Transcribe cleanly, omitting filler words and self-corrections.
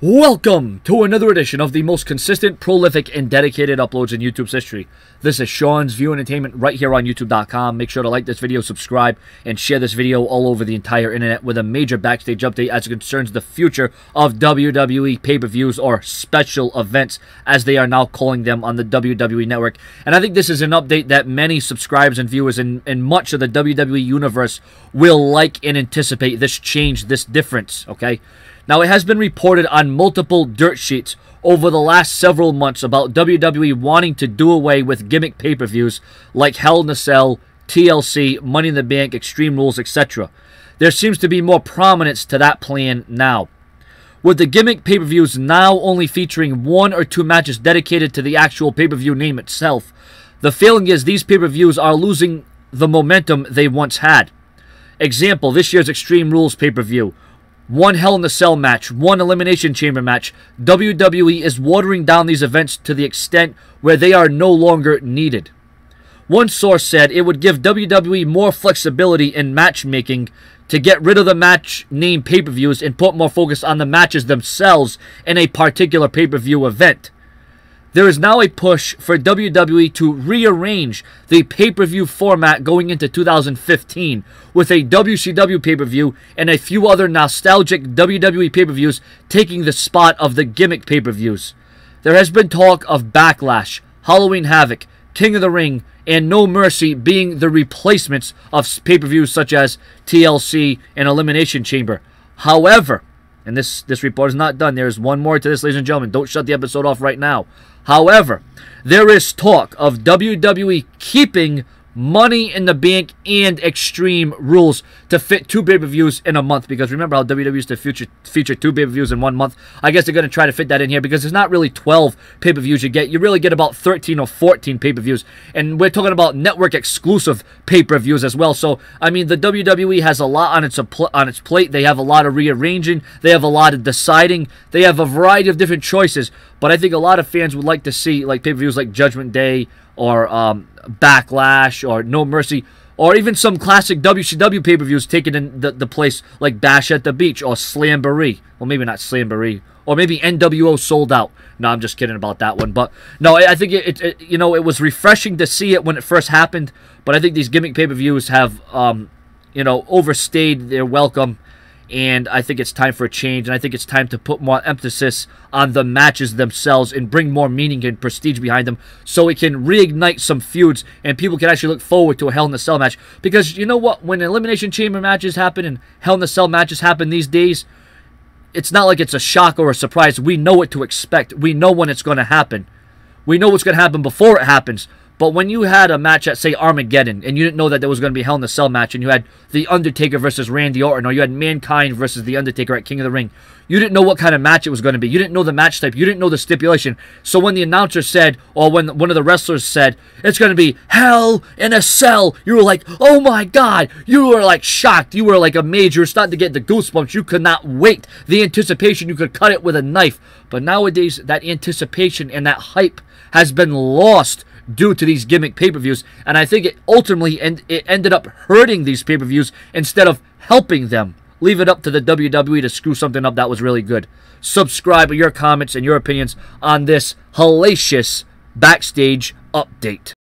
Welcome to another edition of the most consistent, prolific, and dedicated uploads in YouTube's history. This is Sean's View Entertainment right here on YouTube.com. Make sure to like this video, subscribe, and share this video all over the entire internet with a major backstage update as it concerns the future of WWE pay-per-views, or special events as they are now calling them on the WWE Network. And I think this is an update that many subscribers and viewers in much of the WWE universe will like and anticipate. This change, this difference, okay? Now, it has been reported on multiple dirt sheets over the last several months about WWE wanting to do away with gimmick pay-per-views like Hell in a Cell, TLC, Money in the Bank, Extreme Rules, etc. There seems to be more prominence to that plan now. With the gimmick pay-per-views now only featuring 1 or 2 matches dedicated to the actual pay-per-view name itself, the feeling is these pay-per-views are losing the momentum they once had. Example, this year's Extreme Rules pay-per-view. 1 Hell in a Cell match, 1 Elimination Chamber match. WWE is watering down these events to the extent where they are no longer needed. One source said it would give WWE more flexibility in matchmaking to get rid of the match name pay-per-views and put more focus on the matches themselves in a particular pay-per-view event. There is now a push for WWE to rearrange the pay-per-view format going into 2015 with a WCW pay-per-view and a few other nostalgic WWE pay-per-views taking the spot of the gimmick pay-per-views. There has been talk of Backlash, Halloween Havoc, King of the Ring, and No Mercy being the replacements of pay-per-views such as TLC and Elimination Chamber. However, and this report is not done. There's one more to this, ladies and gentlemen. Don't shut the episode off right now. However, there is talk of WWE keeping Money in the Bank and Extreme Rules to fit 2 pay-per-views in a month. Because remember how WWE used to feature 2 pay-per-views in 1 month? I guess they're going to try to fit that in here because there's not really 12 pay-per-views you get. You really get about 13 or 14 pay-per-views. And we're talking about network-exclusive pay-per-views as well. So, I mean, the WWE has a lot on its plate. They have a lot of rearranging. They have a lot of deciding. They have a variety of different choices. But I think a lot of fans would like to see like pay-per-views like Judgment Day or Backlash or No Mercy, or even some classic WCW pay-per-views taking in the place like Bash at the Beach or Slamboree. Well, maybe not Slamboree. Or maybe NWO Sold Out. No, I'm just kidding about that one. But no, I think it was refreshing to see it when it first happened. But I think these gimmick pay-per-views have overstayed their welcome. And I think it's time for a change, and I think it's time to put more emphasis on the matches themselves and bring more meaning and prestige behind them so it can reignite some feuds and people can actually look forward to a Hell in a Cell match. Because you know what? When Elimination Chamber matches happen and Hell in a Cell matches happen these days, it's not like it's a shock or a surprise. We know what to expect. We know when it's going to happen. We know what's going to happen before it happens. But when you had a match at, say, Armageddon, and you didn't know that there was going to be a Hell in a Cell match, and you had The Undertaker versus Randy Orton, or you had Mankind versus The Undertaker at King of the Ring, you didn't know what kind of match it was going to be. You didn't know the match type. You didn't know the stipulation. So when the announcer said, or when one of the wrestlers said, it's going to be Hell in a Cell, you were like, oh my God. You were like shocked. You were like amazed. You were starting to get the goosebumps. You could not wait. The anticipation, you could cut it with a knife. But nowadays, that anticipation and that hype has been lost due to these gimmick pay-per-views, and I think it ultimately it ended up hurting these pay-per-views instead of helping them. Leave it up to the WWE to screw something up that was really good. Subscribe with your comments and your opinions on this hellacious backstage update.